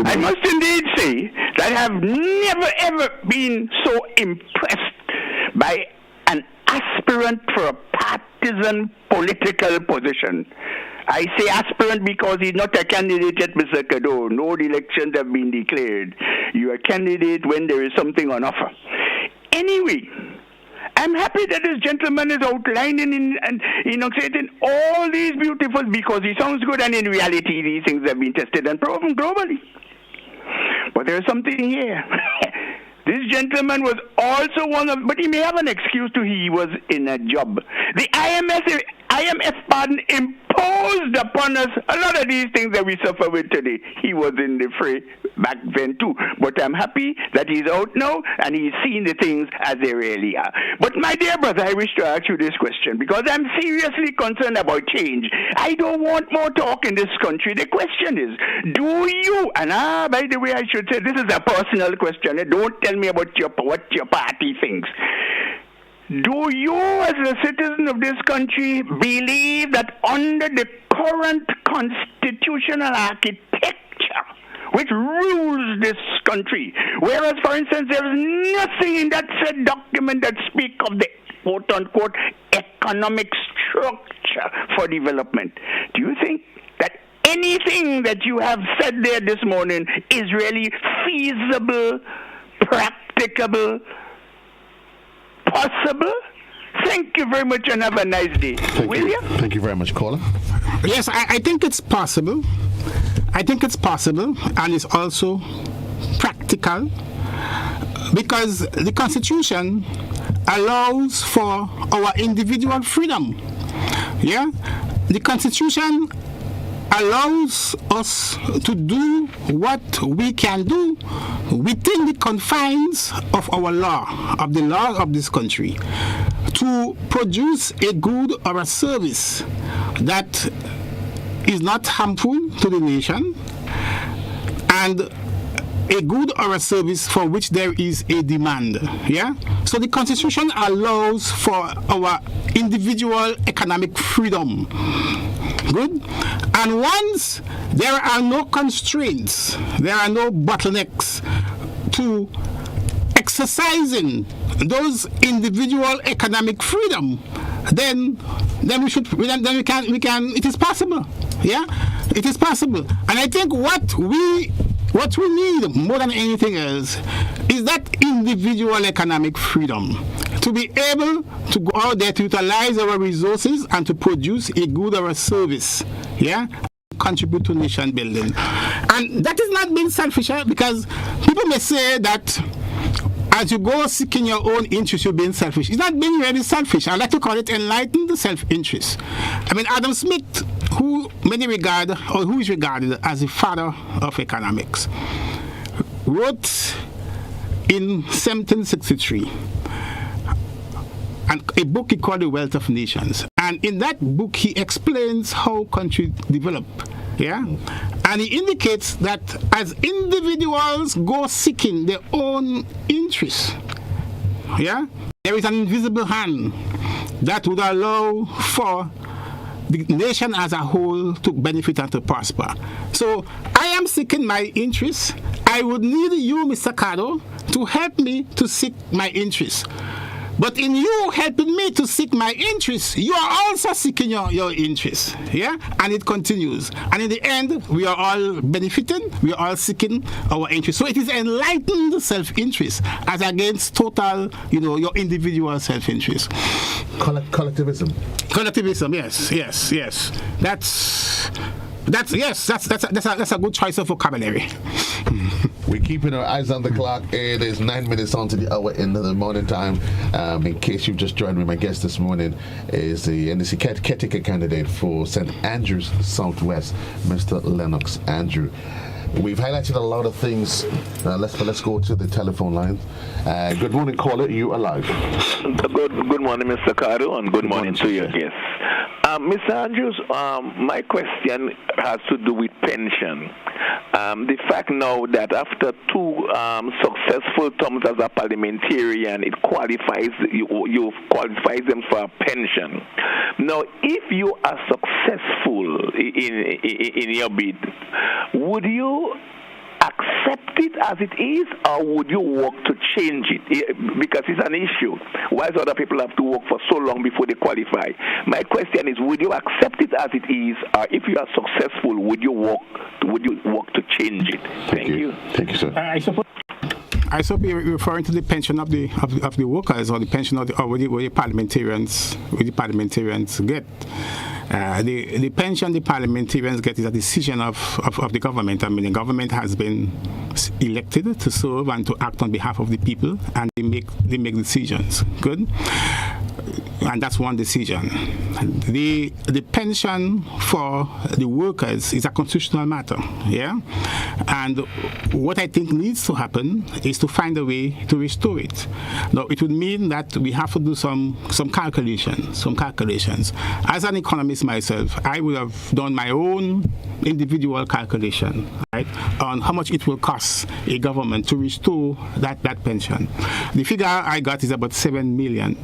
I must indeed say that I have never ever been so impressed by an aspirant for a partisan political position. I say aspirant because he's not a candidate yet, Mr. Cadore. No elections have been declared. You're a candidate when there is something on offer. Anyway, I'm happy that this gentleman is outlining and stating all these beautiful, because he sounds good, and in reality these things have been tested and proven globally. But there's something here. This gentleman was also but he may have an excuse to he was in a job. The IMF imposed upon us a lot of these things that we suffer with today. He was in the fray back then too. But I'm happy that he's out now and he's seen the things as they really are. But my dear brother, I wish to ask you this question because I'm seriously concerned about change. I don't want more talk in this country. The question is, do you, and by the way, I should say this is a personal question. Don't tell me about what your party thinks. Do you, as a citizen of this country, believe that under the current constitutional architecture which rules this country, whereas, for instance, there is nothing in that said document that speaks of the quote-unquote economic structure for development, do you think that anything that you have said there this morning is really feasible, practicable, possible? Thank you very much and have a nice day. Thank you very much, caller. Yes, I think it's possible. I think it's possible, and it's also practical, because the Constitution allows for our individual freedom. Yeah, the Constitution allows us to do what we can do within the confines of our law, of the law of this country, to produce a good or a service that is not harmful to the nation, and a good or a service for which there is a demand. Yeah? So the Constitution allows for our individual economic freedom. Good? And once there are no constraints, there are no bottlenecks to exercising those individual economic freedom, then we can. It is possible. Yeah, it is possible. And I think what we need more than anything else is that individual economic freedom, to be able to go out there to utilize our resources and to produce a good or a service. Yeah. Contribute to nation building. And that is not being selfish, because people may say that as you go seeking your own interest, you're being selfish. It's not being really selfish. I like to call it enlightened self-interest. I mean, Adam Smith, who is regarded as the father of economics, wrote in 1763 a book he called The Wealth of Nations. And in that book, he explains how countries develop. Yeah? And he indicates that as individuals go seeking their own interests, yeah, there is an invisible hand that would allow for the nation as a whole to benefit and to prosper. So I am seeking my interests. I would need you, Mr. Cadore, to help me to seek my interests. But in you helping me to seek my interests, you are also seeking your interests. Yeah? And it continues. And in the end, we are all benefiting. We are all seeking our interests. So it is enlightened self-interest as against total, your individual self-interest. Collectivism. Collectivism, yes. That's a good choice of vocabulary. We're keeping our eyes on the clock. It is 9 minutes on to the hour in the morning time. In case you've just joined me, my guest this morning is the NDC caretaker candidate for St. Andrews Southwest, Mr. Lennox Andrew. We've highlighted a lot of things. Let's go to the telephone lines. Good morning, caller. You are live. Good morning, Mr. Cadore, and good morning to your guests. Mr. Andrews, my question has to do with pension. The fact now that after two successful terms as a parliamentarian, it qualifies you qualifies them for a pension. Now, if you are successful in your bid, would you accept it as it is, or would you work to change it? Because it's an issue. Why do other people have to work for so long before they qualify? My question is, would you accept it as it is, or if you are successful, would you work to change it? Thank you. Thank you, sir. I suppose you're referring to the pension of the workers, or the pension of the parliamentarians get. The pension the parliamentarians get is a decision of the government. I mean, the government has been elected to serve and to act on behalf of the people, and they make decisions. Good. And that's one decision. The pension for the workers is a constitutional matter, yeah? And what I think needs to happen is to find a way to restore it. Now, it would mean that we have to do some calculations. As an economist myself, I would have done my own individual calculation, right, on how much it will cost a government to restore that pension. The figure I got is about 7 million.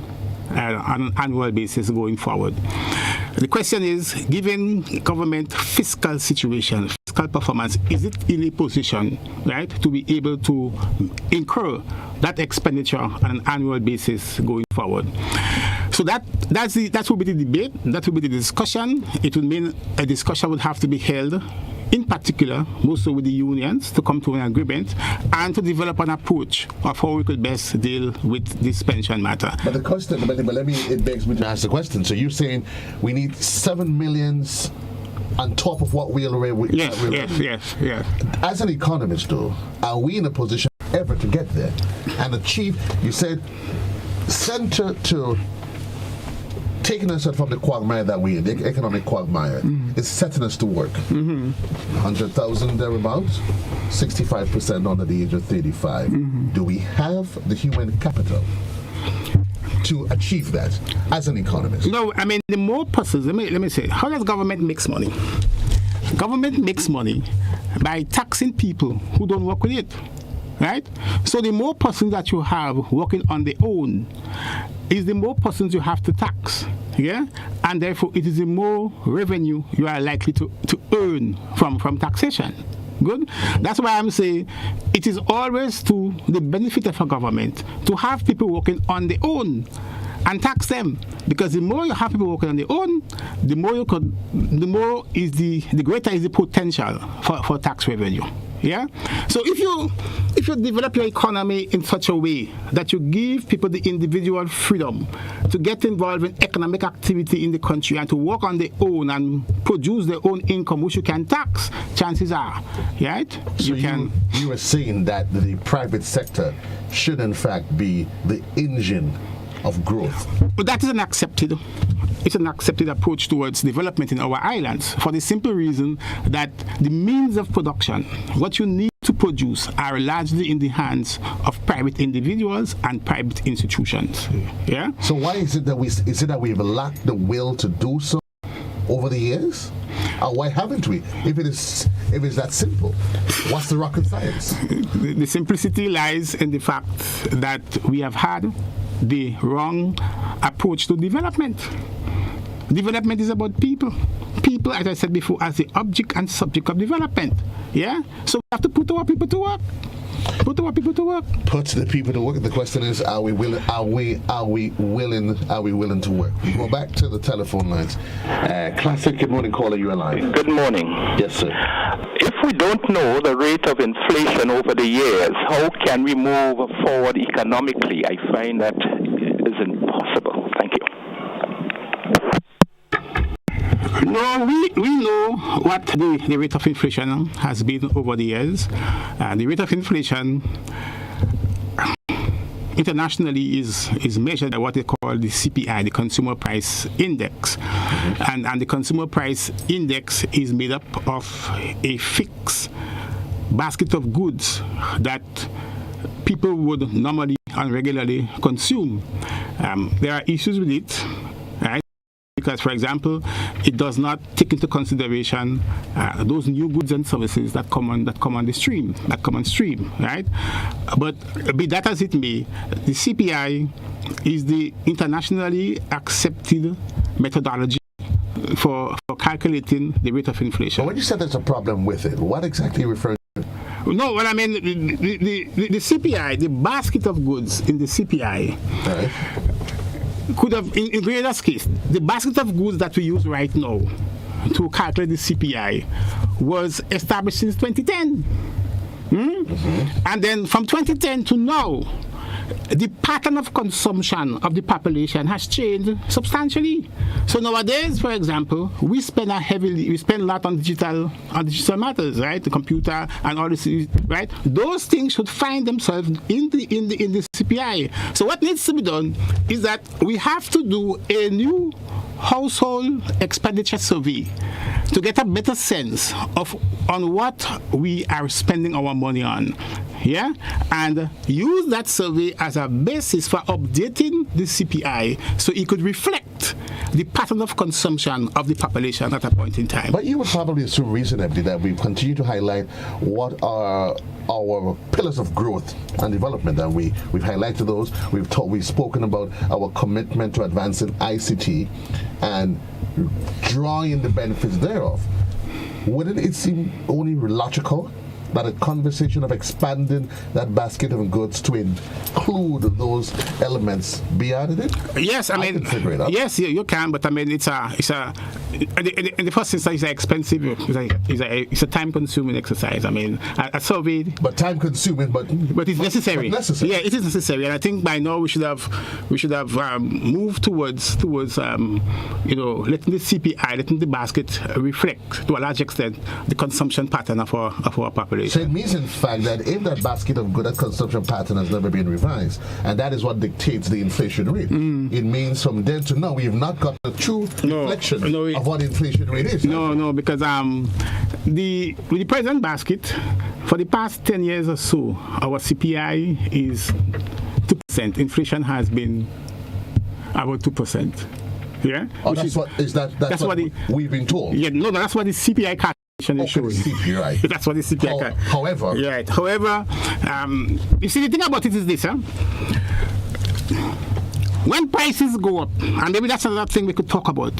On an annual basis going forward. The question is, given government fiscal situation, fiscal performance, is it in a position, right, to be able to incur that expenditure on an annual basis going forward? So that will be the debate, that will be the discussion. It would mean a discussion would have to be held, in particular, mostly with the unions, to come to an agreement and to develop an approach of how we could best deal with this pension matter. But the question, it begs me to ask the question. So you're saying we need 7 million on top of what we already. Yes. As an economist, though, are we in a position ever to get there and achieve? You said center to taking us from the quagmire that we're in, the economic quagmire, is setting us to work. 100,000 thereabouts, 65% under the age of 35. Do we have the human capital to achieve that as an economist? No, I mean, the more persons, let me say, how does government makes money? Government makes money by taxing people who don't work with it, right? So the more persons that you have working on their own is the more persons you have to tax, yeah? And therefore, it is the more revenue you are likely to earn from taxation. Good? That's why I'm saying it is always to the benefit of a government to have people working on their own and tax them, because the more you have people working on their own, the greater is the potential for tax revenue. Yeah. So if you develop your economy in such a way that you give people the individual freedom to get involved in economic activity in the country and to work on their own and produce their own income, which you can tax, chances are, right? So you are saying that the private sector should in fact be the engine of growth. But that is an accepted approach towards development in our islands, for the simple reason that the means of production, what you need to produce, are largely in the hands of private individuals and private institutions. Yeah. So why is it that we've lacked the will to do so over the years? Or why haven't we? If it's that simple, what's the rocket science? The simplicity lies in the fact that we have had the wrong approach to development. Development is about people. People, as I said before, as the object and subject of development. Yeah? So we have to put our people to work. Put the people to work. Put the people to work. The question is, are we willing to work? We go back to the telephone lines. Classic, good morning, caller, you're alive. Good morning. Yes, sir. If we don't know the rate of inflation over the years, how can we move forward economically? I find that is impossible. Thank you. No, we know what the rate of inflation has been over the years. The rate of inflation internationally is measured by what they call the CPI, the Consumer Price Index. And the Consumer Price Index is made up of a fixed basket of goods that people would normally and regularly consume. There are issues with it, right? Because, for example, it does not take into consideration those new goods and services that come on stream, right? But be that as it may, the CPI is the internationally accepted methodology for calculating the rate of inflation. But when you said there's a problem with it, what exactly are you referring to? No, well, I mean, the CPI, the basket of goods in the CPI, right, could have, in Grenada's case, the basket of goods that we use right now to calculate the CPI was established since 2010. And then from 2010 to now, the pattern of consumption of the population has changed substantially. So nowadays, for example, we spend a lot on digital matters, right? The computer and all this, right? Those things should find themselves in the CPI. So what needs to be done is that we have to do a new household expenditure survey to get a better sense on what we are spending our money on. Yeah, and use that survey as a basis for updating the CPI so it could reflect the pattern of consumption of the population at a point in time. But you would probably assume reasonably that we continue to highlight what are our pillars of growth and development, and we've highlighted those. We've spoken about our commitment to advancing ICT and drawing the benefits thereof. Wouldn't it seem only logical that a conversation of expanding that basket of goods to include those elements be added in? Yes, I mean, yes, you can, but I mean, it's a in the first instance, it's expensive. It's a time-consuming exercise. I mean, a survey, but time-consuming, but it's necessary. But necessary. Yeah, it is necessary, and I think by now we should have moved towards letting the CPI, letting the basket reflect to a large extent the consumption pattern of our population. So it means, in fact, that in that basket of goods, that consumption pattern has never been revised, and that is what dictates the inflation rate. It means from then to now we have not got a true reflection of what inflation rate is. No, because with the present basket, for the past 10 years or so, our CPI is 2%. Inflation has been about 2%. Yeah, that's what we've been told. Yeah, no, that's what the CPI calculation is showing. Right. That's what the CPI. However, you see, the thing about it is this, when prices go up, and maybe that's another thing we could talk about.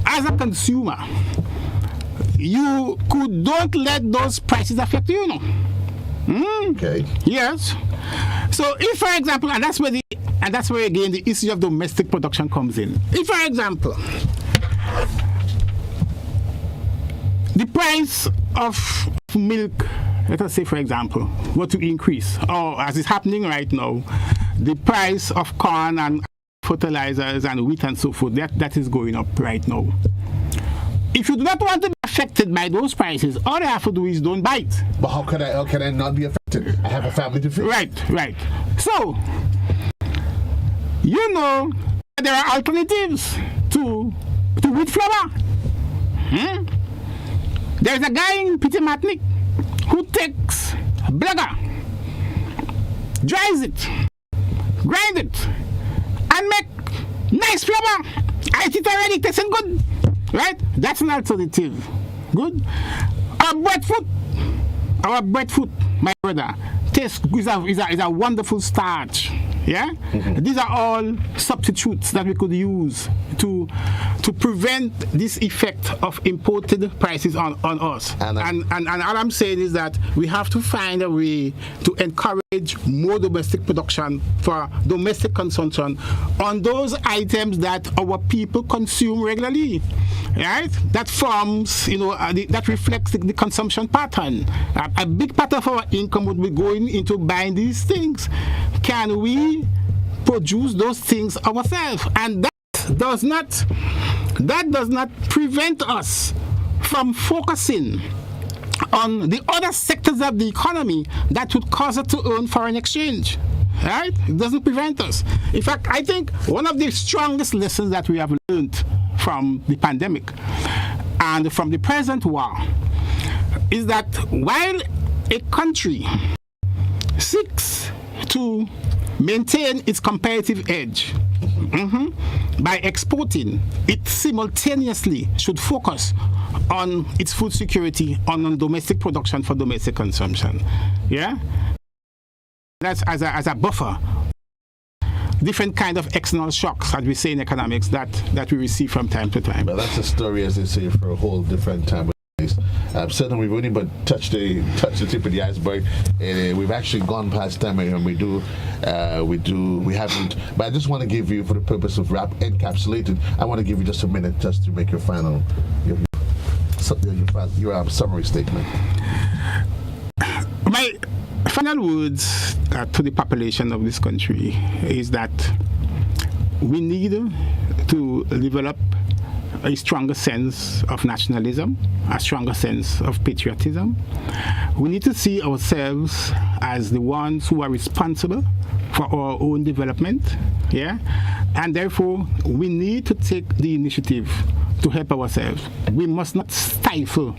As a consumer, don't let those prices affect you. Okay. Yes. So if, for example, and that's where again the issue of domestic production comes in. If, for example, the price of milk, let us say, for example, were to increase, or as is happening right now, the price of corn and fertilizers and wheat and so forth, that is going up right now. If you do not want to be affected by those prices, all you have to do is don't buy it. But how can I not be affected? I have a family to feed. Right. So, there are alternatives to wheat flour. There's a guy in Peter Matnick who takes blagger, dries it, grind it, and make nice flour. I eat it already, tasting good. Right? That's an alternative. Good. Our breadfruit, my brother, is a wonderful starch. Yeah? These are all substitutes that we could use to prevent this effect of imported prices on us. And all I'm saying is that we have to find a way to encourage more domestic production for domestic consumption on those items that our people consume regularly. Right? That forms, that reflects the consumption pattern. A big part of our income would be going into buying these things. Can we produce those things ourselves? And that does not prevent us from focusing on the other sectors of the economy that would cause us to earn foreign exchange. Right? It doesn't prevent us. In fact, I think one of the strongest lessons that we have learned from the pandemic and from the present war is that while a country seeks to maintain its competitive edge by exporting, it simultaneously should focus on its food security, on domestic production for domestic consumption. Yeah? That's as a buffer. Different kind of external shocks, as we say in economics, that we receive from time to time. Well, that's a story, as they say, for a whole different time. Certainly, we've only but touched the tip of the iceberg. We've actually gone past time, and we haven't. But I just want to give you, for the purpose of encapsulated, I want to give you just a minute just to make your final, your summary statement. My final words to the population of this country is that we need to develop a stronger sense of nationalism, a stronger sense of patriotism. We need to see ourselves as the ones who are responsible for our own development, yeah? And therefore, we need to take the initiative to help ourselves. We must not stifle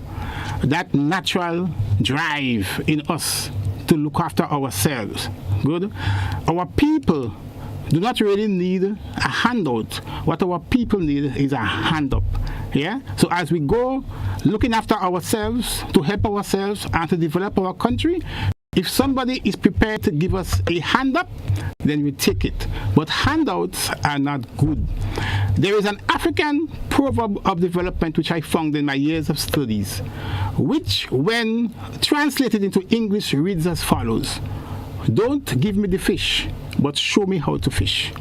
that natural drive in us to look after ourselves. Good? Our people do not really need a handout. What our people need is a hand up. Yeah? So as we go looking after ourselves, to help ourselves and to develop our country, If somebody is prepared to give us a hand up, then we take it. But handouts are not good. There is an African proverb of development which I found in my years of studies, which, when translated into English, reads as follows: "Don't give me the fish, but show me how to fish."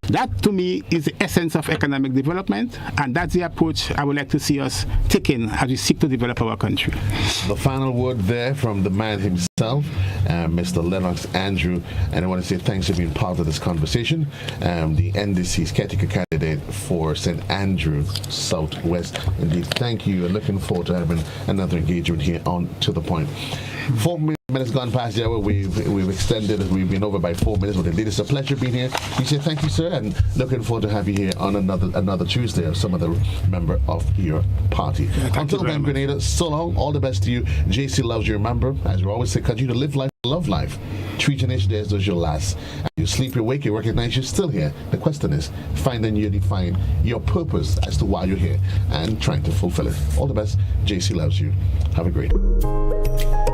That, to me, is the essence of economic development, and that's the approach I would like to see us taking as we seek to develop our country. The final word there from the man himself, Mr. Lennox Andrew, and I want to say thanks for being part of this conversation. The NDC's caretaker candidate for St. Andrew Southwest. Indeed, thank you, and looking forward to having another engagement here on To The Point. 4 minutes gone past the hour. We've extended. We've been over by 4 minutes, but indeed it's a pleasure being here. We say thank you, sir, and looking forward to have you here on another Tuesday or some other member of your party. Until then, Grenada, so long. All the best to you. JC loves you. Remember, as we always say, continue to live life, love life. Treat your each day as though it's your last. You sleep, you wake, you recognize you're still here. The question is, find and you define your purpose as to why you're here and trying to fulfill it. All the best. JC loves you. Have a great day.